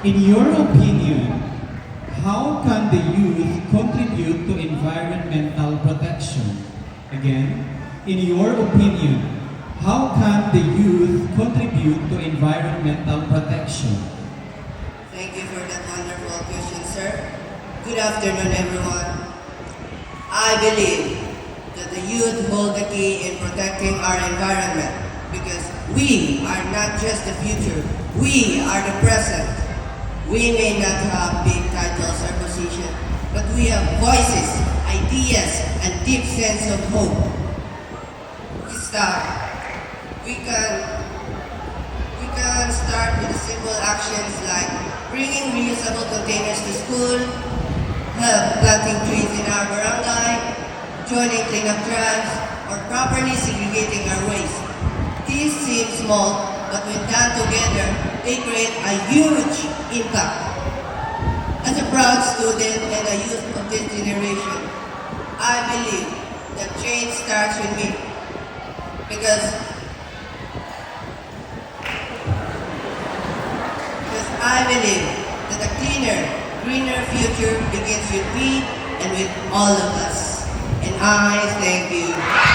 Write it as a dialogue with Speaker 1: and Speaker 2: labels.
Speaker 1: In your opinion, how can the youth contribute to environmental protection? Again, in your opinion, how can the youth contribute to environmental protection?
Speaker 2: Thank you for that wonderful question, sir. Good afternoon, everyone. I believe that the youth hold the key in protecting our environment because we are not just the future, we are the present. We may not have big titles or position, but we have voices, ideas, and deep sense of hope. We start. We can start with simple actions like bringing reusable containers to school, help planting trees in our barangay, joining cleanup drives, or properly segregating our waste. These seem small, but when done together, they create a huge impact. As a proud student and a youth of this generation, I believe that change starts with me because I believe that a cleaner, greener future begins with me and with all of us. And I thank you.